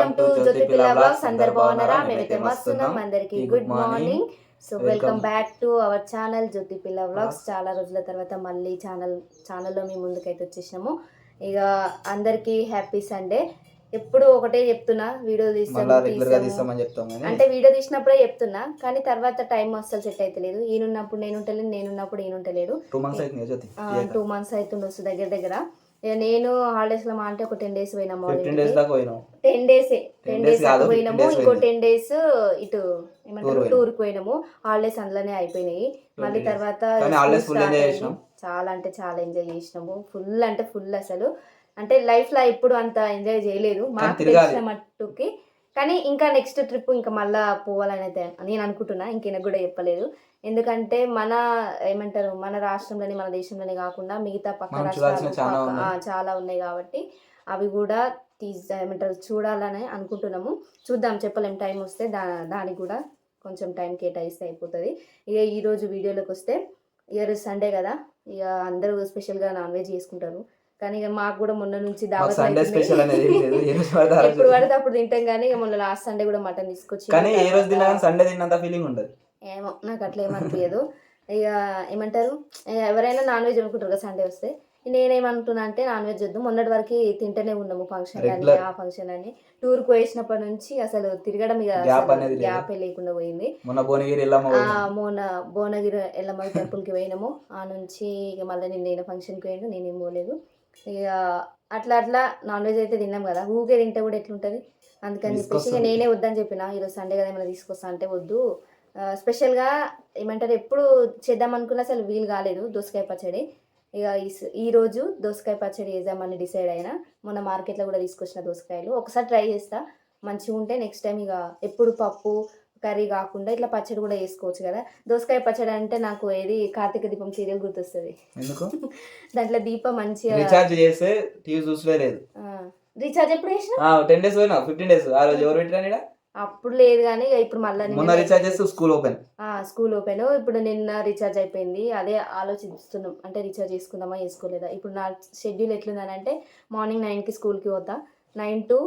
Welcome to Jyothi Pilla vlogs. అందరు బాగున్నారా? మేమైతే మస్తున్నాం. అందరికి good morning. So welcome back to our channel Jyothi Pilla vlogs. చాలా రోజుల తర్వాత మళ్ళీ ఛానల్లో మీ ముందుకైతే వచ్చేసినాము. ఇక అందరికి హ్యాపీ సండే. ఎప్పుడు ఒకటే చెప్తున్నా, వీడియో తీస్తామని అంటే వీడియో తీసినప్పుడే చెప్తున్నా, కానీ తర్వాత టైం అస్సలు సెట్ అయితే లేదు. ఈయనున్నప్పుడు నేనున్నప్పుడు ఈయనుంటలేడు. 2 months అవుతుంది దగ్గర. నేను హాలిడేస్ లో అంటే ఒక 10 days పోయినాము. 10 days పోయినాము. ఇంకో 10 days ఇటు ఏమంటారు టూర్ పోయినాము. హాలిడేస్ అందులోనే అయిపోయినాయి. మళ్ళీ తర్వాత చాలా అంటే చాలా ఎంజాయ్ చేసినాము. ఫుల్ అంటే ఫుల్. అసలు అంటే లైఫ్ లో ఇప్పుడు అంత ఎంజాయ్ చేయలేదు మాకు తెలిసిన మట్టుకి. కానీ ఇంకా నెక్స్ట్ ట్రిప్ ఇంకా మళ్ళా పోవాలని అయితే నేను అనుకుంటున్నా. ఇంకెనకు కూడా చెప్పలేదు. ఎందుకంటే మన ఏమంటారు మన రాష్ట్రంలోని మన దేశంలోనే కాకుండా మిగతా పక్క రాష్ట్రాలు చాలా ఉన్నాయి కాబట్టి అవి కూడా ఏమంటారు చూడాలని అనుకుంటున్నాము. చూద్దాం, చెప్పలేం. టైం వస్తే దానికి కూడా కొంచెం టైం కేటాయిస్తే అయిపోతుంది. ఇక ఈరోజు వీడియోలోకి వస్తే, ఇయర్ సండే కదా, ఇక అందరూ స్పెషల్గా నాన్ వెజ్ చేసుకుంటారు. కానీ ఇక మాకు కూడా మొన్న నుంచి దావత్ ఎప్పుడు పడితే అప్పుడు తింటాం. కానీ ఇక మొన్న లాస్ట్ సండే కూడా మటన్ తీసుకొచ్చి ఏమో నాకు అట్లా ఏమనిపించదు. ఇక ఏమంటారు ఎవరైనా నాన్ వెజ్ అనుకుంటారు కదా సండే వస్తే. నేనేమంటున్నా అంటే నాన్ వెజ్ వద్దు. మొన్నటి వరకు తింటూనే ఉన్నాము. ఫంక్షన్ అని ఆ ఫంక్షన్ అని టూర్కి పోయేసినప్పటి నుంచి అసలు తిరగడం ఇక గ్యాపే లేకుండా పోయింది. మొన్న భువనగిరి ఎల్లమ్మ టెంపుల్కి పోయినాము. ఆ నుంచి ఇక మళ్ళీ నేను ఫంక్షన్కి పోయినా, నేనేం పోలేదు. ఇక అట్లా నాన్ వెజ్ అయితే తిన్నాం కదా, ఊకే తింటే కూడా ఎట్లుంటుంది. అందుకని చెప్పేసి ఇక నేనే వద్దని చెప్పిన. ఈరోజు సండే కదా ఏమైనా తీసుకొస్తా అంటే వద్దు. స్పెషల్గా ఏమంటారు ఎప్పుడు చేద్దాం అనుకున్నా అసలు వీలు కాలేదు దోసకాయ పచ్చడి. ఇక ఈరోజు దోసకాయ పచ్చడి వేద్దామని డిసైడ్ అయినా. మొన్న మార్కెట్లో కూడా తీసుకొచ్చిన దోసకాయలు ఒకసారి ట్రై చేస్తా, మంచిగా ఉంటే నెక్స్ట్ టైం ఇక ఎప్పుడు పప్పు కర్రీ కాకుండా ఇట్లా పచ్చడి కూడా వేసుకోవచ్చు కదా. దోసకాయ పచ్చడి అంటే నాకు ఏది కార్తీక దీపం సీరియల్ గుర్తొస్తుంది. దాంట్లో దీపం మంచిగా రీఛార్జ్ చేస్తే టీవీ చూసలేదు. రీఛార్జ్ ఎప్పుడు చేసిన 10 days 15 days ఆ రోజు ఎవరు పెట్టినా అప్పుడు లేదు. కానీ ఇప్పుడు మళ్ళీ రీఛార్జ్ చేస్తే స్కూల్ ఓపెన్. ఇప్పుడు నిన్న రీఛార్జ్ అయిపోయింది. అదే ఆలోచిస్తున్నాం, అంటే రీఛార్జ్ చేసుకుందామా వేసుకోలేదా. ఇప్పుడు నా షెడ్యూల్ ఎట్లుందని అంటే మార్నింగ్ 9కి స్కూల్కి పోతా, 9 to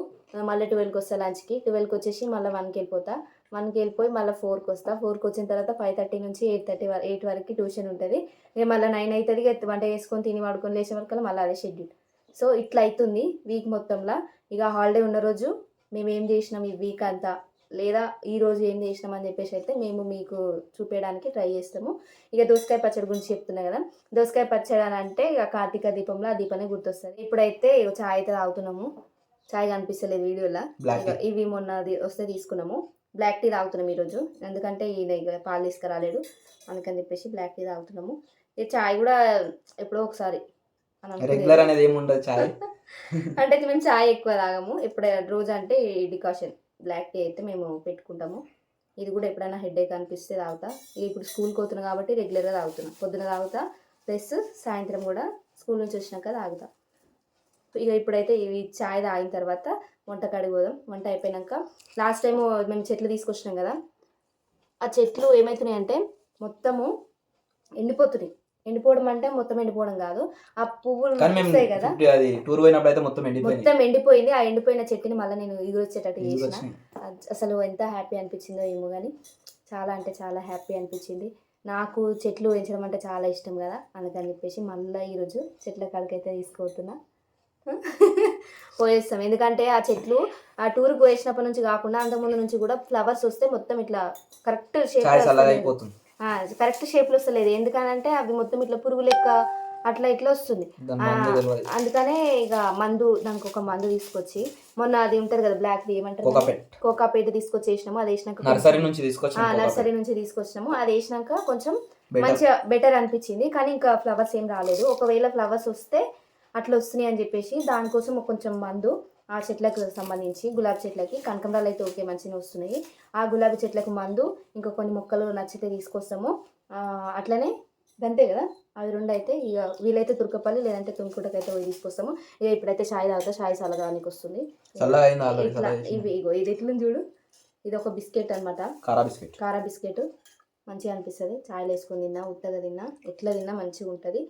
మళ్ళీ 12కి వస్తా లంచ్కి, 12కి వచ్చేసి మళ్ళీ 1కి వెళ్ళిపోతా, 1కి వెళ్ళిపోయి మళ్ళీ 4కి వస్తా, 4కి వచ్చిన తర్వాత 5:30 నుంచి 8 వరకు ట్యూషన్ ఉంటుంది. ఇక మళ్ళీ 9 అవుతుంది. ఇక వంట చేసుకొని తిని వాడుకొని లేచే వరకు మళ్ళీ అదే షెడ్యూల్. సో ఇట్లా అవుతుంది వీక్ మొత్తంలో. ఇక హాలిడే ఉన్న రోజు మేము ఏం చేసినాం ఈ వీక్ అంతా, లేదా ఈరోజు ఏం చేసినాం అని చెప్పేసి అయితే మేము మీకు చూపించడానికి ట్రై చేస్తాము. ఇక దోసకాయ పచ్చడి గురించి చెప్తున్నా కదా. దోసకాయ పచ్చడి అని అంటే ఇక కార్తీక దీపంలో ఆ దీపమే గుర్తొస్తుంది. ఇప్పుడైతే చాయ్ అయితే తాగుతున్నాము. చాయ్ కనిపిస్తలేదు వీడియోలో. ఇవి మొన్న వస్తే తీసుకున్నాము. బ్లాక్ టీ తాగుతున్నాం ఈరోజు. ఎందుకంటే ఈయన పాలు తీసుకురాలేడు, అందుకని చెప్పేసి బ్లాక్ టీ తాగుతున్నాము. ఇక చాయ్ కూడా ఎప్పుడో ఒకసారి రెగ్యులర్ అనేది ఏముండదు చాయ్ అంటే మేము చాయ్ ఎక్కువ తాగము. ఇప్పుడు రోజు అంటే డికాషన్ బ్లాక్ టీ అయితే మేము పెట్టుకుంటాము. ఇది కూడా ఎప్పుడైనా హెడేక్ అనిపిస్తే తాగుతా. ఇప్పుడు స్కూల్కి పోతున్నా కాబట్టి రెగ్యులర్గా తాగుతున్నా. పొద్దున తాగుతా, ప్లస్ సాయంత్రం కూడా స్కూల్ నుంచి వచ్చినాక తాగుతా. ఇక ఇప్పుడైతే ఇవి చాయ్ తాగిన తర్వాత వంట కాడికి పోదాం. వంట అయిపోయాక లాస్ట్ టైం మేము చెట్లు తీసుకొచ్చినాం కదా, ఆ చెట్లు ఏమవుతున్నాయి అంటే మొత్తము ఎండిపోవడం అంటే మొత్తం ఎండిపోవడం కాదు, ఆ పువ్వులు వస్తాయి కదా మొత్తం ఎండిపోయింది. ఆ ఎండిపోయిన చెట్టుని మళ్ళీ నేను ఎగురొచ్చేటట్టు చేసిన. అసలు ఎంత హ్యాపీ అనిపించిందో ఏమో కానీ చాలా అంటే చాలా హ్యాపీ అనిపించింది. నాకు చెట్లు పెంచడం అంటే చాలా ఇష్టం కదా, అందుకని చెప్పేసి మళ్ళీ ఈరోజు చెట్ల కాడికైతే తీసుకుపోతున్నా. పోయేస్తాం. ఎందుకంటే ఆ చెట్లు ఆ టూర్కి పోయేసినప్పటి నుంచి కాకుండా అంతకుముందు నుంచి కూడా ఫ్లవర్స్ వస్తే మొత్తం ఇట్లా కరెక్ట్ షేప్లో వస్తలేదు. ఎందుకనంటే అవి మొత్తం ఇట్లా పురుగు లెక్క అట్లా ఇట్లా వస్తుంది. అందుకనే ఇక దానికి ఒక మందు తీసుకొచ్చి, మొన్న అది ఉంటుంది కదా బ్లాక్ ఏమంటారు కోకాపేట తీసుకొచ్చి వేసినాము. అది వేసినాక నర్సరీ నుంచి తీసుకొచ్చినాము. అది వేసినాక కొంచెం మంచిగా బెటర్ అనిపించింది. కానీ ఇంకా ఫ్లవర్స్ ఏం రాలేదు. ఒకవేళ ఫ్లవర్స్ వస్తే అట్లా వస్తున్నాయి అని చెప్పేసి దానికోసం కొంచెం మందు ఆ చెట్లకు సంబంధించి, గులాబీ చెట్లకి, కనకంబరాలు అయితే ఓకే మంచిగా వస్తున్నాయి. ఆ గులాబీ చెట్లకు మందు, ఇంకా కొన్ని మొక్కలు నచ్చితే తీసుకొస్తాము. అట్లనే అంతే కదా, అవి 2 అయితే ఇక వీలైతే తుర్కపల్లి లేదంటే తుమ్ముకుంటకి అయితే పోయి తీసుకొస్తాము. ఇక ఇప్పుడైతే చాయ్ తాగుతా. చాయ్ చల్లగానికి వస్తుంది. ఇట్లా ఇది ఎట్లా చూడు, ఇది ఒక బిస్కెట్ అనమాట, కారా బిస్కెట్. మంచిగా అనిపిస్తుంది. చాయ్లో వేసుకొని తిన్నా, ఉత్తగా తిన్నా, ఎట్లా తిన్నా మంచిగా ఉంటుంది.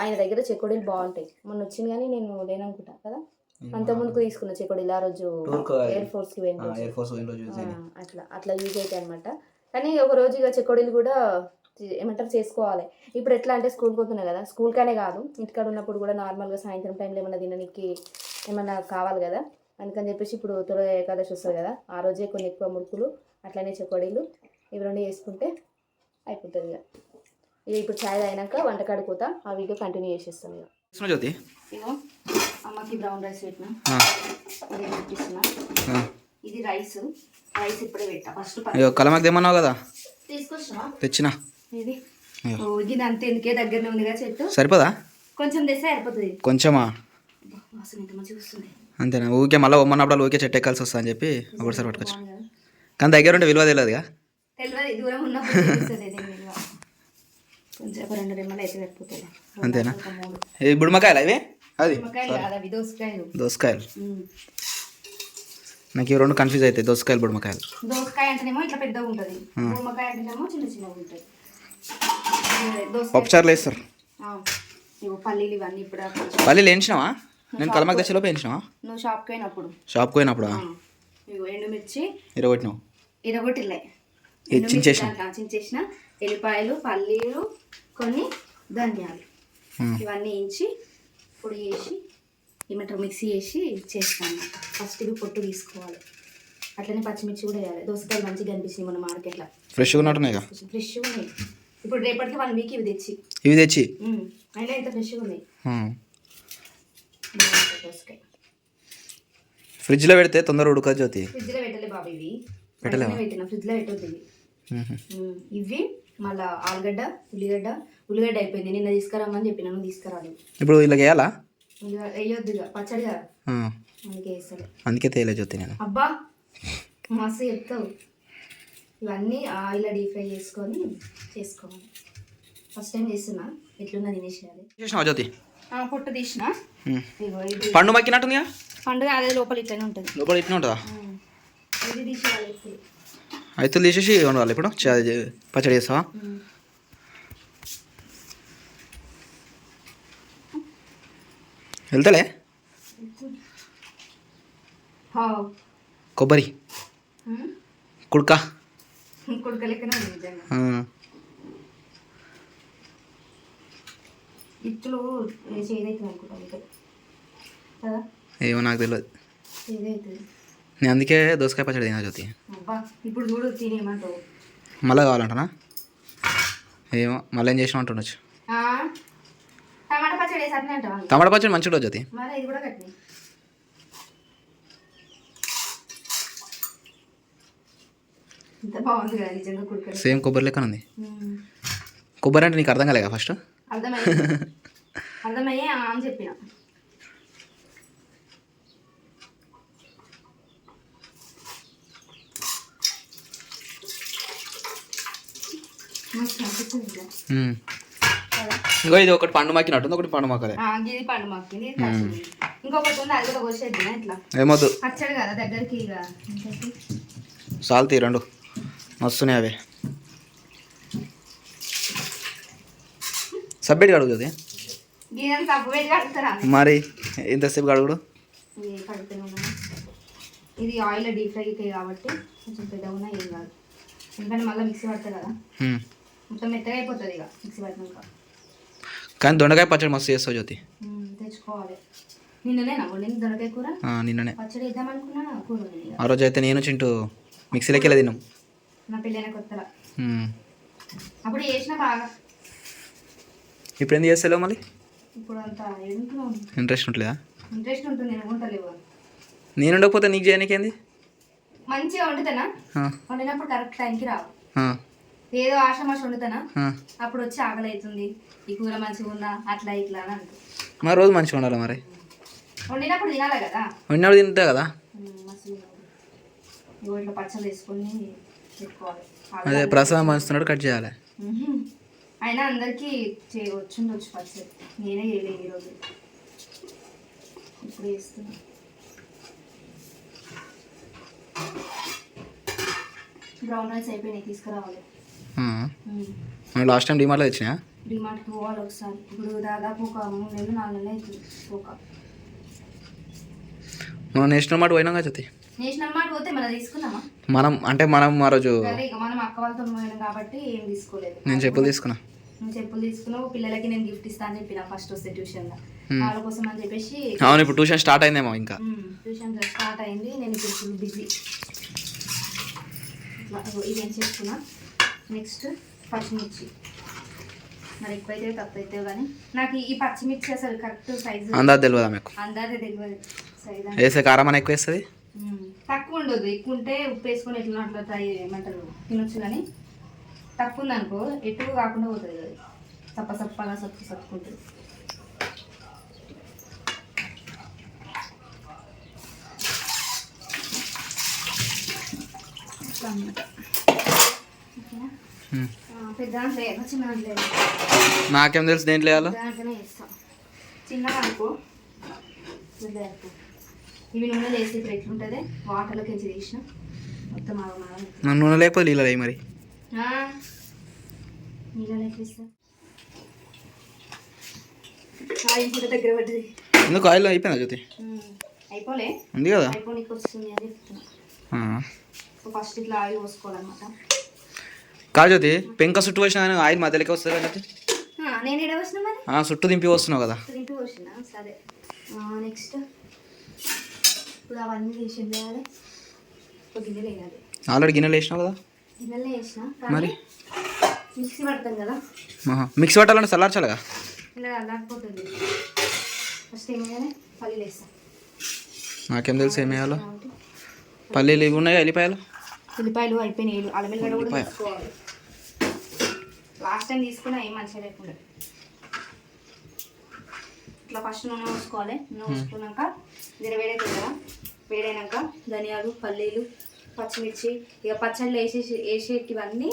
ఆయన దగ్గర చెకోడీలు బాగుంటాయి. మొన్న వచ్చింది కానీ నేను లేననుకుంటా కదా. అంత ముందుకు తీసుకున్న చెకోడీలు ఆ రోజు ఎయిర్ ఫోర్స్కి పోయిన రోజు అట్లా అట్లా యూజ్ అవుతాయి అనమాట. కానీ ఒక రోజు ఇక చెకోడీలు కూడా ఏమంటారు చేసుకోవాలి. ఇప్పుడు ఎట్లా అంటే స్కూల్కి పోతున్నాయి కదా, స్కూల్కనే కాదు ఇంటికాడ ఉన్నప్పుడు కూడా నార్మల్గా సాయంత్రం టైంలో ఏమన్నా తినడానికి ఏమన్నా కావాలి కదా, అందుకని చెప్పేసి ఇప్పుడు తొలి ఏకాదశి వస్తుంది కదా, ఆ రోజే కొన్ని ఎక్కువ మురుకులు అట్లనే చెకోడీలు ఇవి రెండు చేసుకుంటే అయిపోతుంది. ఇక ఇప్పుడు ఛాయ్ అయినాక వంటకాడికి పోతా, ఆ వీడియో కంటిన్యూ చేసేస్తాను. ఇక జ్యోతి ఇగో అమ్మకి బ్రౌన్ రైస్ పెట్టినా, ఇది పెట్టిస్తున్నా. ఇది రైస్ ఇప్పుడే పెట్టా. ఫస్ట్ కలమాకి తెమ్మన్నావు కదా, తీసుకొచ్చినా తెచ్చినా. ఇది ఇది అంతే, ఎందుకే దగ్గరనే ఉందిగా చెట్టు, సరిపోదా? కొంచెం తెస్తే సరిపోతుంది. కొంచెమా? వాసన ఎంత మంచిగా వస్తుంది. అంతేనా? ఊరికే మళ్ళీ ఒమ్మన్నప్పుడు ఊరికే చెట్టు ఎక్కాల్సి వస్తా అని చెప్పి ఒకటిసారి పట్టుకొచ్చు. కానీ దగ్గర ఉంటే విలువ తెలియదుగా. తెలియదు, దూరం ఉన్నప్పుడు విలువ. కొంచెం ఒక 2 రెమ్మలు అయితే సరిపోతుంది. అంతేనా? ఈ బుడిమకాయలు అవి? అది అవి దోసకాయలు. నాకు ఇవి రెండు కన్ఫ్యూజ్ అవుతాయి, దోసకాయలు బుడిమకాయలు. దోసకాయ అంటేనేమో ఇట్లా పెద్దగా ఉంటుంది, బుడిమకాయ అంటేనేమో చిన్న చిన్నగా ఉంటాయి. పప్పుచారులు వేస్తారు. పల్లీలు ఇవన్నీ ఇప్పుడు పల్లీలు వేయించినావా? నేను కలమాకి దశలోపు వేయించినావా? నువ్వు షాప్కి పోయినప్పుడు ఎండుమిర్చి ఇరగొట్టినా, చించేసిన ఎల్లిపాయలు, పల్లీలు, కొన్ని ధనియాలు ఇవన్నీ వేయించి పొడి చేసి ఏమంటారు మిక్సీ చేసి చేస్తాను. ఫస్ట్ ఇవి పొట్టు తీసుకోవాలి, అట్లనే పచ్చిమిర్చి కూడా వేయాలి. దోసకాయలు మంచిగా కనిపించినాయి మన మార్కెట్లో, ఫ్రెష్గా ఉన్నట్టున్నాయి. ఫ్రెష్గా ఉన్నాయి. ఇప్పుడు రేపటికి 1 వీక్ ఇవి తెచ్చి అయినా ఎంత ఫ్రెష్గా ఉన్నాయి. దోసకాయ ఫ్రిడ్జ్లో పెడితే తొందరగా ఉడకదు జ్యోతి. ఫ్రిడ్జ్లో పెట్టలే బాబు, ఇవి పెట్టిన ఫ్రిడ్జ్లో పెట్టొద్దు ఇవి. ఇవి మళ్ళీ ఆలుగడ్డ, ఉల్లిగడ్డ అయిపోయింది, నిన్న తీసుకురామని చెప్పిన, నువ్వు తీసుకురాలి. ఇప్పుడు ఇలా వేయాలా? వేయొద్దు, పచ్చడి కదా, అందుకే వేస్తలే. అందుకే తేలే జ్యోతి నేను. అబ్బా మస్తు చెప్తావు. ఇవన్నీ ఆయిల్ డీప్ ఫ్రై చేసుకోవాలి. ఫస్ట్ టైం చేస్తున్నా, ఎట్లున్నా తినేసేయాలి. జ్యోతి పొట్టు తీసిన, పండు మక్కినట్టుందిగా. పండుగ అదే లోపల ఇట్లనే ఉంటుంది. లోపల ఇట్లా ఉంటుందా? ఇది తీసేయాలి. అయితే తీసేసి వండాలి. ఇప్పుడు పచ్చడి చేస్తావా? వెళ్తలే. కొబ్బరి కుడక లెక్కనే ఉంది నిజంగా. ఇట్లు చేదవుతుంది అనుకుంటా కదా, ఏమో నాకు తెలియదు. చేదవుతుంది, నేను అందుకే దోసకాయ పచ్చడి తినా జ్యోతి. ఇప్పుడు చూడు తినేమంటావు, మళ్ళీ కావాలంటనా? ఏమో మళ్ళీ ఏం చేసినా అంటుండొచ్చు. టమాటా పచ్చడి వేసి అట్నే అంటావా? టమాటా పచ్చడి మంచిగా జ్యోతి. మరి ఇది కూడా కట్టినాయి. ఇంత బాగుంది కదా నిజంగా కుడుక. సేమ్ కొబ్బరి లెక్క ఉంది. కొబ్బరి అంటే నీకు అర్థం కాలేగా ఫస్ట్? అర్థమయ్యే అని చెప్పిన. ఇంకో ఇది ఒకటి పండు మాకినట్టుంది, ఒకటి పండు మాకలే. ఇది పండు మాకింది, ఇంకొకటి ఉంది, అది కూడా కోసేది ఇట్లా. ఏమొద్దు, పచ్చడి కదా దగ్గరికి. ఇక సాల్తీ రెండు వస్తున్నాయి అవి. సబ్బెట్టి కడుగుతుంది మరి, ఇంతసేపు కడుగుడు. ఇది ఆయిల్ డీప్ ఫ్రై కాబట్టి కొంచెం పెద్దగా ఉన్నా ఏం కాదు, ఎందుకంటే మళ్ళీ మిక్సీ పడతాయి కదా, మొత్తం మెత్తగా అయిపోతుంది ఇక మిక్సీ పట్టినాక. కానీ దొండకాయ పచ్చడి మస్తు చేస్తావు జ్యోతి. తెచ్చుకోవాలి. నిన్ననేనా వండింది దొండకాయ కూర? నిన్ననే పచ్చడి వేద్దాం అనుకున్నా, కూర. ఆ రోజు అయితే నేను చింటూ మిక్సీలోకి వెళ్ళి తిన్నాం, నా పెళ్ళైన కొత్తలా. అప్పుడు చేసిన బాగా. ఇప్పుడు ఎందుకు చేస్తలేవు మళ్ళీ? ఇప్పుడు అంత ఇంట్రెస్ట్ ఉంటుందా? ఇంట్రెస్ట్ ఉంటుంది, నేను వంటలేవు. నేను ఉండకపోతే నీకు చేయనీకేంది? మంచిగా వండుతానా, వండినప్పుడు కరెక్ట్ టైంకి రావు. ఏదో ఆశమాష వండుతానా, అప్పుడు వచ్చి ఆకలి అవుతుంది, ఈ కూర మంచిగా ఉందా అట్లా ఇట్లా అని అంటుంది. మరి రోజు మంచిగా ఉండాలి మరి, వండినప్పుడు తినాలి కదా. వండినప్పుడు తింటా కదా. ఇట్లా పచ్చళ్ళు వేసుకొని పెట్టుకోవాలి. అదే ప్రసాదం పంచుతున్నాడు, కట్ చేయాలి. అయినా అందరికీ వచ్చిండొచ్చు పచ్చడి, నేనే చేయలేదు ఈరోజు, ఇప్పుడు వేస్తున్నా. బ్రౌన్ రైస్ అయిపోయినాయి, తీసుకురావాలి. లాస్ట్ టైం డిమార్ట్లో తెచ్చినా. డిమార్ట్కి పోవాలి ఒకసారి, ఇప్పుడు దాదాపు ఒక 3 నెలలు 4 నెలలు అవుతుంది పోక. మనం నేషనల్ మార్ట్ పోయినాం కదా జ్యోతి. నేషనల్ మార్ట్ పోతే మనం తీసుకున్నామా? మనం ఆ రోజు సరే ఇక మనం అక్క వాళ్ళతో పోయినాం కాబట్టి ఏం తీసుకోలేదు. నేను చెప్పులు తీసుకున్నా. నువ్వు చెప్పులు తీసుకున్నావు, పిల్లలకి నేను గిఫ్ట్ ఇస్తా అని చెప్పిన ఫస్ట్ వస్తే ట్యూషన్లో వాళ్ళ కోసం అని చెప్పేసి. అవును, ఇప్పుడు ట్యూషన్ స్టార్ట్ అయిందేమో. ఇంకా ట్యూషన్ స్టార్ట్ అయింది. నేను ఇప్పుడు ఫుల్ బిజీ. ఇదేం చేసుకున్నా. నెక్స్ట్ పచ్చిమిర్చి, మరి ఎక్కువైతే తక్కువ అయితే కానీ నాకు ఈ పచ్చిమిర్చి అసలు కరెక్ట్ సైజు అందాజ తెలియదా మీకు? అందాజే తెలియదు సైజ్. వేసే కారం అని ఎక్కువ వేస్తుంది, తక్కువ ఉండదు. ఎక్కువ ఉంటే ఉప్పు వేసుకొని ఎట్లా అట్లా ట్రై ఏమంటారు తినొచ్చు, కానీ తక్కువ ఉందనుకో ఎటు కాకుండా పోతుంది అది, సప్పగా సత్తుకుంటుంది. పెద్ద దాంట్లో చిన్న దాంట్లో నాకేం తెలుసు దేంట్లో వేయాలో. దాంట్లోనే వేస్తాం. చిన్నగా అనుకో, పెద్ద అనుకో. ఇవి నూనె వేసి ఇప్పుడు ఎట్లుంటుంది, వాటర్లోకి ఎంచి తీసిన మొత్తం నన్ను నూనె లేకపోతే నీళ్ళు అయ్యి మరి నీళ్ళలో ఎట్లా ఇస్తా. ఆయిల్ కూడా దగ్గర పడ్డది. ఎందుకు ఆయిల్ అయిపోయిందా జ్యోతి? అయిపోలే, ఉంది కదా, అయిపోనికి వస్తుంది అని చెప్తున్నా. సో ఫస్ట్ ఇట్లా ఆయిల్ పోసుకోవాలన్నమాట. కాదు జ్యోతి, పెంక చుట్టూ వచ్చిన కానీ ఆయిల్ మధ్యలోకి వస్తుంది కదా జ్యోతి. నేను ఎడ వచ్చిన మరి చుట్టూ దింపి వస్తున్నావు కదా. దింపి వచ్చిన. సరే నెక్స్ట్ ఇప్పుడు అవన్నీ తీసి వేయాలి. గిన్నెలు వేయాలి. ఆల్రెడీ గిన్నెలు వేసినావు కదా. గిన్నెలే వేసిన మరి మిక్సీ పడతాం కదా. మిక్సీ పట్టాలంటే చల్లార్చాలిగా. ఇలా అల్లాడిపోతుంది. ఫస్ట్ ఏం వేయాలి, పల్లీలు వేస్తాం. నాకేం తెలుసు ఏం వేయాలో. పల్లీలు ఇవి ఉన్నాయా, ఎల్లిపాయలు అయిపోయినాయి. అల్లం వెల్లిగడ్డ కూడా తీసుకోవాలి. లాస్ట్ టైం తీసుకున్నా ఏం మంచిగా లేకుండా. ఇట్లా ఫస్ట్ నూనె పోసుకోవాలి. నూనె పోసుకున్నాక వేడైతుంది కదా, వేడైనాక ధనియాలు, పల్లీలు, పచ్చిమిర్చి, ఇక పచ్చళ్ళు వేసేటివన్నీ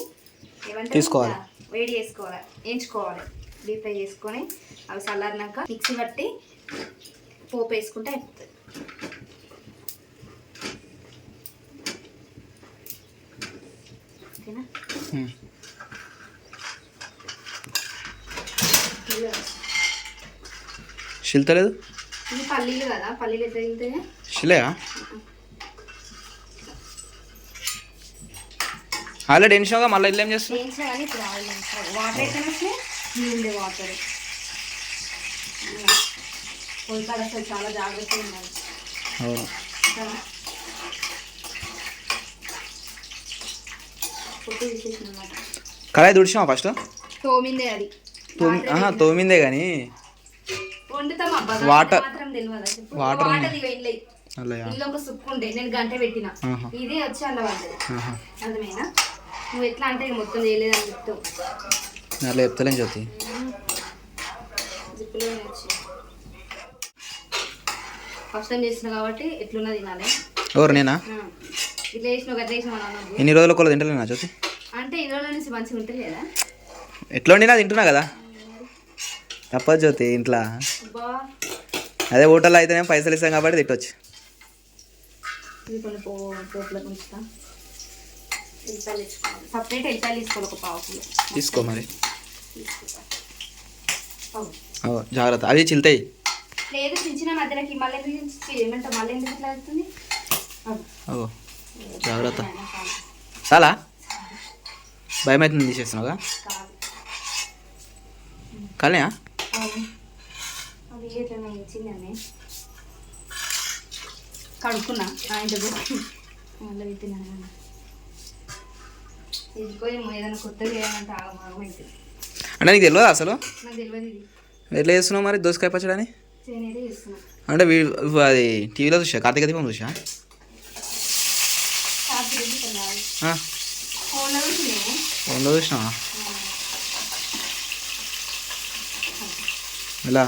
ఏమంటే తీసుకోవాలి, వేడి చేసుకోవాలి, వేయించుకోవాలి, డీప్ ఫ్రై చేసుకొని అవి చల్లారినాక మిక్సీ పట్టి పోపు వేసుకుంటే అయిపోతుంది. ఓకేనా? శిల్తలేదు. ఇది పల్లీలు కదా, పల్లీలు ఎట్లా తింటే శిలయా ఆల్రెడీ ఎన్నిషోగా మళ్ళీ ఇల్లు ఏం చేస్తాం. కానీ ఇప్పుడు ఆయిల్ వాటర్ అయితే నీళ్ళు వాటర్ పొలికాడ అసలు చాలా జాగ్రత్తగా ఉండాలి. పొట్టు తీసేసిన అన్నమాట. కళాయి దుడిచావా ఫస్ట్? తోమిందే అది. తోమిందే కానీ వండుతాం అబ్బా, వాటర్ మాత్రం తెలియదా? వాటర్ ఇల్లు ఒక సుక్కు ఉండే, నేను గంట పెట్టిన, ఇదే వచ్చి అల్ల పడ్డది. అర్థమైనా? నువ్వు ఎట్లా అంటే మొత్తం చేయలేదని చెప్తావు. అట్లా చెప్తలేం జ్యోతి. జిప్పులో వచ్చి ఫస్ట్ టైం చేసిన కాబట్టి ఎట్లున్నా తినాలి. ఎవరు నేనా? ఇట్లా వేసినావు గట్లా వేసినావు అన్నది. ఎన్ని రోజుల కూడా తింటలేనా జ్యోతి? అంటే ఇన్ని రోజుల నుంచి మంచిగా ఉంటుంది కదా. ఎట్లా వండినా తింటున్నా కదా, తప్పదు జ్యోతి. ఇంట్లో అదే హోటల్లో అయితేనే పైసలు ఇస్తాం కాబట్టి తిట్టవచ్చు. ఇది కొన్ని పోపులకు ఉంచుతా. ఎల్లిపాయలు తెచ్చుకోవాలి, సపరేట్ ఎల్లిపాయలు తీసుకోవాలి, ఒక పావు కిలో తీసుకో. మరి జాగ్రత్త, అవి చిల్తాయి. లేదు చిన్న మధ్యలోకి మళ్ళీ ఏమంటావు, మళ్ళీ ఎందుకు ఇట్లా అవుతుంది. జాగ్రత్త. చాలా భయం అవుతుంది తీసేస్తున్నావుగా. కాలయా అది ఎట్లా ఇచ్చిందని కడుక్కున్నా ఆయన మళ్ళీ పెట్టినా. ఇదిపోయేమో ఏదైనా కొత్తగా చేయాలంటే ఆగమైతుంది. అంటే నీకు తెలియదు అసలు? నాకు తెలియదు. ఇది ఎట్లా చేస్తున్నావు మరి దోసకాయ పచ్చడి అని? నేనైతే చేస్తున్నా. అంటే అది టీవీలో చూసా, కార్తీక దీపం చూసా. ఫోన్లో చూసినావా? ఎలా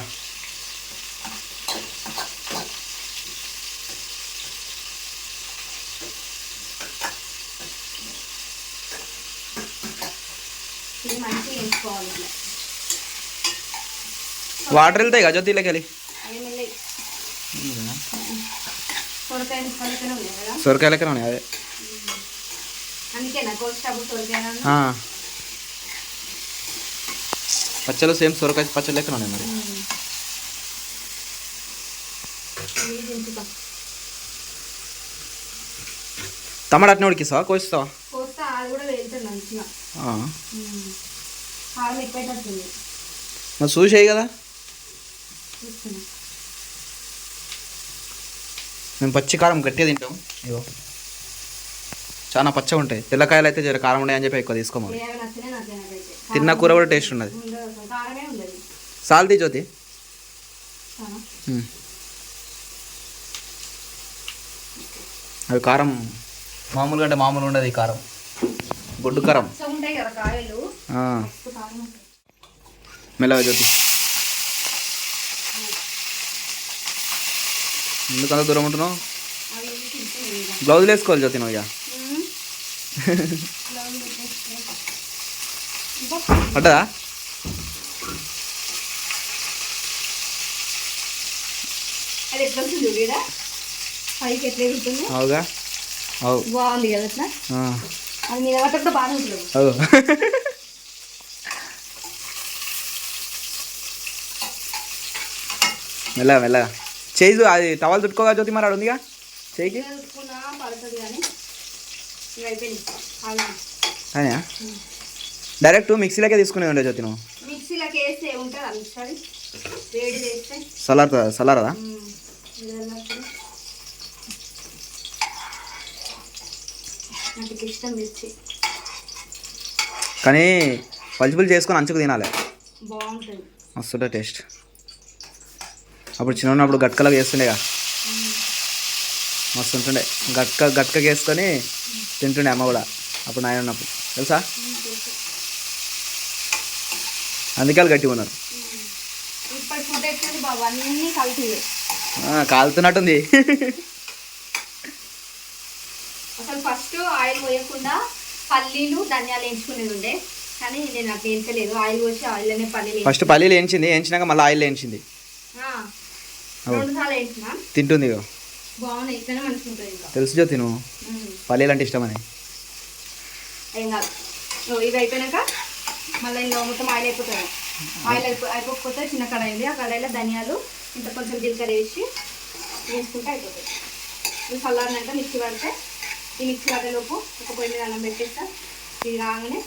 వాటర్ వెళ్తాయి కదా జ్యోతిలోకి వెళ్ళి. సొరకాయ లెక్కన ఉన్నాయి అదే. పచ్చళ్ళు సేమ్ సొరకాయ పచ్చళ్ళు లెక్కన ఉన్నాయి మరి. టమాటా అట్నే ఉడికిస్తావా కోస్తావా? కోస్తే అది కూడా వెళ్తుంది మంచిగా. కారం ఎక్కువైతుంది. మరి చూసేయి కదా. చూస్తున్నా. మేము పచ్చి కారం గట్టిగా తింటాం. ఇగో చాలా పచ్చగా ఉంటాయి. తెల్లకాయలు అయితే జర కారం ఉంటాయి అని చెప్పి ఎక్కువ తీసుకోమని. తిన్న కూర కూడా టేస్ట్ ఉన్నది. సాల్తీ జ్యోతి. అవి కారం మామూలుగా అంటే మామూలు ఉండదు. ఈ కారం బొడ్డు కారం. మెల్లగా జ్యోతి. ఎందుకంత దూరం ఉంటున్నావు? బ్లౌజులు వేసుకోవాలి జ్యోతి నువ్వు. ఇక పట్టదా? అవుగా అవు బాగుంది కదా అట్లా. అది మీద పట్ట బాగానే ఉంటుంది. అవు మెల్లగా మెల్లగా చేయి. అది టవల్ చుట్టుకోగా జ్యోతి మరి ఆడు ఉందిగా చేయికి. అయినా డైరెక్ట్ మిక్సీలోకే తీసుకునే ఉండే జ్యోతి నువ్వు. మిక్సీలోకి వేస్తే ఉంటుంది వేడి చేస్తే సలారదా? నాకు ఇష్టం మిర్చి. కానీ పలుచుపులు చేసుకొని అంచుకు తినాలి. బాగుంటుంది. మస్తుంటే టేస్ట్. అప్పుడు చిన్న ఉన్నప్పుడు గట్కలాగా వేస్తుండేగా మస్తు ఉంటుండే. గట్క వేసుకొని తింటుండే అమ్మ కూడా అప్పుడు నాయన ఉన్నప్పుడు తెలుసా. అందుకే వాళ్ళు గట్టిగా ఉన్నారు. కాలుతున్నట్టుంది. అసలు ఫస్ట్ ఆయిల్ పోయకుండా పల్లీలు ధనియాలు వేయించుకునేది ఉండే, కానీ నేను నాకు వేయించలేదు. ఆయిల్ పోసి ఆయిల్లోనే పల్లీలు. ఫస్ట్ పల్లీలు వేయించింది, వేయించినాక మళ్ళీ ఆయిల్ వేయించింది. 2 సార్లు వేయించిన. తింటుంది బాగున్నాయి. ఇట్లనే మంచిగా ఉంటుంది. ఇంకా తెలుసు జ్యోతి నువ్వు పల్లీలు అంటే ఇష్టమని. ఏం కాదు. ఇవి అయిపోయినాక మళ్ళీ ఇంకా మొత్తం ఆయిల్ అయిపోతుంది. ఆయిల్ అయిపోకపోతే చిన్న కడాయి ఉంది, ఆ కడాయిలో ధనియాలు ఇంత కొంచెం జీలకర్ర వేసి వేసుకుంటే అయిపోతుంది. ఇది చల్లారినాక మిక్సీ పడితే ఈ మిక్సీ పడేలోపు ఒక పొయ్యి మీద అన్నం పెట్టేస్తా. ఇది రాగానే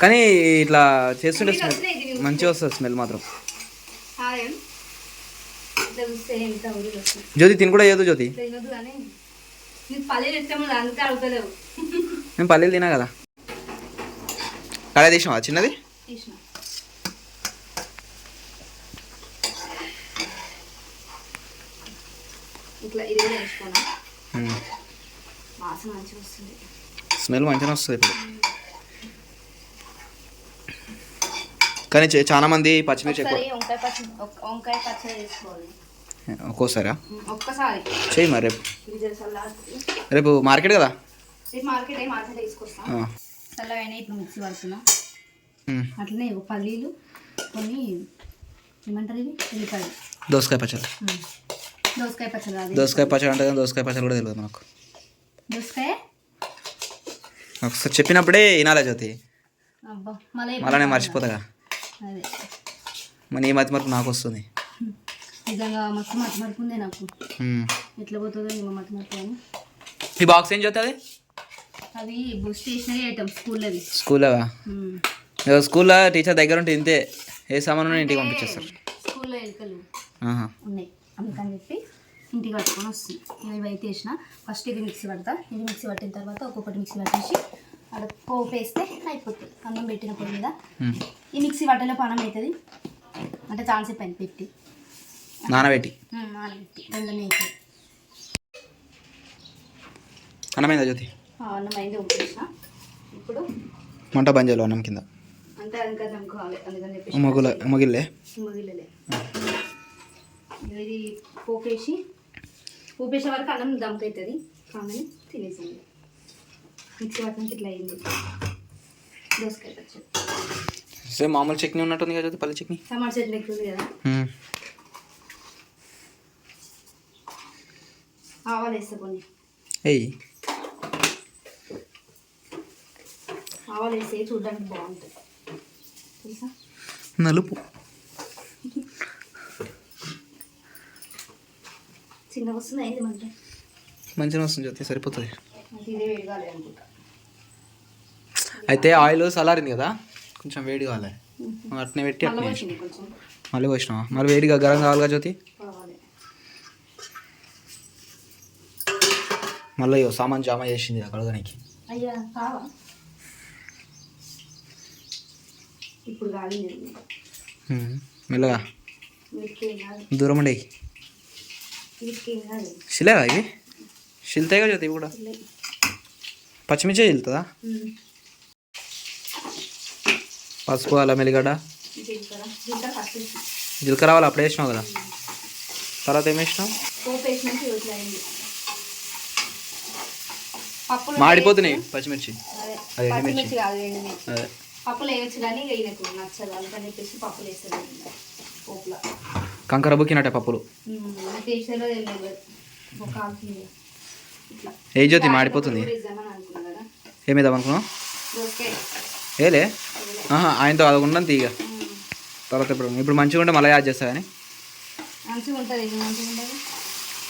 కానీ ఇట్లా చేస్తుంటే మంచిగా వస్తుంది స్మెల్ మాత్రం. ఇట్లా చూస్తే ఎంత ఊరిలో వస్తుంది. జ్యోతి తిని కూడా ఏదో జ్యోతి తినదు కానీ నీకు పల్లీలు ఇష్టం అందుకే అడుగుతలేవు. నేను పల్లీలు తినా కదా. కడాయి తీసినావా చిన్నది? తీసిన. ఇట్లా ఇది కూడా వేసుకోనా. వాసన మంచిగా వస్తుంది. స్మెల్ మంచిగా వస్తుంది ఇప్పుడు. కానీ చాలా మంది పచ్చిమిర్చి వంకాయ పచ్చడి చేసుకోవాలి ఒక్కోసారా? ఒక్కసారి చెయ్యి మరి. రేపు మార్కెట్ కదా. రేపు మార్కెట్ తీసుకొస్తా. చల్లగా ఇప్పుడు మిక్సీ పడుతున్నా. అట్లనే పల్లీలు కొన్ని ఏమంటారు ఇవి ఉల్లిపాయలు. దోసకాయ పచ్చడి. దోసకాయ పచ్చడి అంటే దోసకాయ పచ్చడి కూడా తెలియదు నాకు. దోసకాయ ఒకసారి చెప్పినప్పుడే వినాలే జ్యోతి. అబ్బా మళ్ళీ నేను మర్చిపోతాగా. అదే మరి ఈ మతి మరపు నాకు వస్తుంది. నిజంగా మస్తు మతి మరపు ఉంది నాకు. ఎట్లా పోతుందో ఏమో మతి మరపు అని. ఈ బాక్స్ ఏం చదువుతుంది? అవి స్టేషనరీ ఐటమ్స్ స్కూల్లోవి. స్కూల్లోవా? స్కూల్లో టీచర్ దగ్గర ఉంటే ఇంతే, ఏ సామాను ఇంటికి పంపించేస్తారు. స్కూల్లో ఎలుకలు ఉన్నాయి అందుకని చెప్పి ఇంటికి పట్టుకొని వస్తుంది. ఇవి అయితే వేసిన ఫస్ట్ ఇది మిక్సీ పడతా. ఇది మిక్సీ పట్టిన తర్వాత ఒక్కొక్కటి మిక్సీ పట్టేసి అక్కడ పోపు వేస్తే అయిపోతుంది. అన్నం పెట్టిన పొడి మీద ఈ మిక్సీ పట్టేలోపు అన్నం అవుతుంది. అంటే ఛాన్స్ పైన పెట్టి నానబెట్టి వెంటనే అవుతుంది. అన్నమైందా జ్యోతి? అన్నం అయింది ఉప్పేసిన. ఇప్పుడు మంట బంద్ చేయాలి అన్నం కింద. అంటే ఇంకా దమ్ముకోవాలి అందుకని చెప్పి మొగిల్లే ఇది పోపేసి పోపేసే వరకు అన్నం దమ్కు అవుతుంది. కానీ తినేసింది. మిక్సీ పట్టడానికి ఇట్లా అయింది. దోసకాయ పచ్చడి సేమ్ మామూలు చట్నీ ఉన్నట్టుంది కదా, పల్లి చట్నీ. టమాటా చట్నీ ఎక్కువ కదా. ఆవాలు వేస్తా కొన్ని. ఆవాలు వేస్తే చూడడానికి బాగుంటుంది తెలుసా. నలుపు చిన్నగా వస్తుంది. అయింది మంట మంచిగా వస్తుంది జ్యోతి, సరిపోతుంది. ఇదే వేయగాలి అనుకుంటా. అయితే ఆయిల్ చల్లారింది కదా, కొంచెం వేడి కావాలి. అట్నే పెట్టి అట్నే కొంచెం మళ్ళీ పోసినావా? మరి వేడిగా గరం కావాలిగా జ్యోతి. కావాలి. మళ్ళీ సామాన్ జామా చేసింది కడగడానికి. అయ్యా కావా ఇప్పుడు కాలింది. మెల్లగా వీటికేం కాదు, దూరం ఉండే. వీటికేం కాదు. శిలేగా ఇవి శిల్తాయిగా జ్యోతి ఇవి కూడా. పచ్చిమిర్చి చిల్తుందా? పసుపు, అల్లం, ఎల్లిగడ్డ, జీలకర్ర జీలకర్ర ఫస్ట్ వేసిన. జీలకర్ర రావాలి అప్పుడే వేసినావు కదా. తర్వాత ఏం వేసినావు? పోపు వేసినాక ఇట్లా అయింది. పప్పులు మాడిపోతున్నాయి పచ్చిమిర్చి. అదే పచ్చిమిర్చి కాదు ఎండుమిర్చి. అదే పప్పులు వేయచ్చు కానీ ఇక ఈయనకు నచ్చదు అందుకని చెప్పేసి పప్పులు వేస్తారు పోపులో. కంకర బుక్కినట్టే పప్పులు. టేస్ట్లో తెలియదు ఒక ఆల్సింది ఇట్లా. ఏ జ్యోతి మాడిపోతుంది. వేద్దామని అనుకున్నా కదా. ఏమేద్దాం అనుకున్నావు? దోసకాయ ఏలే ఆయనతో అది ఉండని తీగ. తర్వాత ఇప్పుడు మంచిగా ఉంటే మళ్ళీ యాడ్ చేస్తా కానీ. మంచిగా ఉంటుంది, ఇది మంచిగా ఉంటుంది.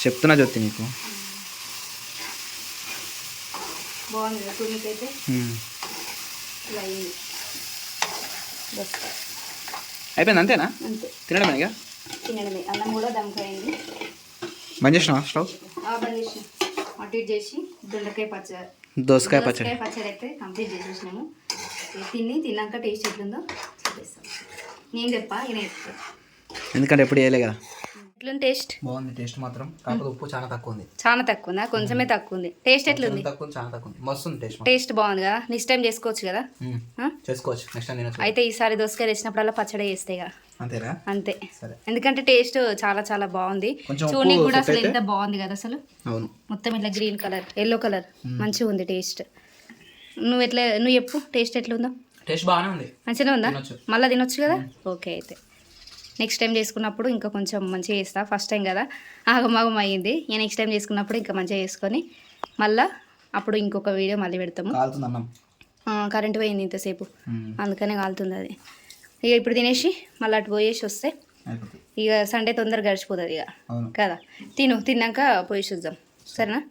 చెప్తున్నా జ్యోతి నీకు. బాగుంది కదా తురిమికైతే ఇలా అయింది. దోసకాయ అయిపోయింది అంతేనా? అంతే, తినడమే ఇక. తినడమే. అన్నం కూడా దమ్కాయింది. బంద్ చేసినావా స్టవ్? బంద్ చేసి అటు ఇటు చేసి దొండకాయ పచ్చడి, దోసకాయ పచ్చడి అయితే కంప్లీట్ చేసేసినాము. తిన్నాక టేస్ట్ ఎట్లుందో చెప్పేస్తాం. నేను చెప్పా ఈయన చెప్తా. ఎందుకంటే ఎప్పుడు వేయలే కదా. ఎట్లుంది టేస్ట్? బాగుంది టేస్ట్ మాత్రం. కాకపోతే ఉప్పు చాలా తక్కువ ఉంది. చాలా తక్కువ ఉందా? కొంచెమే తక్కువ ఉంది. టేస్ట్ ఎట్లుంది? తక్కువ చాలా తక్కువ ఉంది. మస్తు ఉంది టేస్ట్. టేస్ట్ బాగుంది కదా. నెక్స్ట్ టైం చేసుకోవచ్చు కదా. చేసుకోవచ్చు నెక్స్ట్ టైం తినొచ్చు. అయితే ఈసారి దోసకాయ వేసినప్పుడల్లా పచ్చడి వేస్తే ఇక అంతేనా? అంతే. సరే. ఎందుకంటే టేస్ట్ చాలా చాలా బాగుంది. చూడడానికి కూడా అసలు ఎంత బాగుంది కదా అసలు. అవును. మొత్తం ఇట్లా గ్రీన్ కలర్, ఎల్లో కలర్ మంచిగా ఉంది టేస్ట్. నువ్వు చెప్పు టేస్ట్ ఎట్లుందో. టేస్ట్ బాగానే ఉంది. మంచిగా ఉందా? మళ్ళీ తినొచ్చు కదా. ఓకే అయితే నెక్స్ట్ టైం చేసుకున్నప్పుడు ఇంకా కొంచెం మంచిగా చేస్తా. ఫస్ట్ టైం కదా ఆగమాగం అయ్యింది. ఇక నెక్స్ట్ టైం చేసుకున్నప్పుడు ఇంకా మంచిగా చేసుకొని మళ్ళీ అప్పుడు ఇంకొక వీడియో మళ్ళీ పెడతాము. కరెంట్ పోయింది ఇంతసేపు అందుకనే కాలుతుంది అది. ఇక ఇప్పుడు తినేసి మళ్ళీ అటు పోయేసి వస్తే ఇక సండే తొందరగా గడిచిపోతుంది ఇక కదా. తిన్నాక పోయి చూద్దాం సరేనా.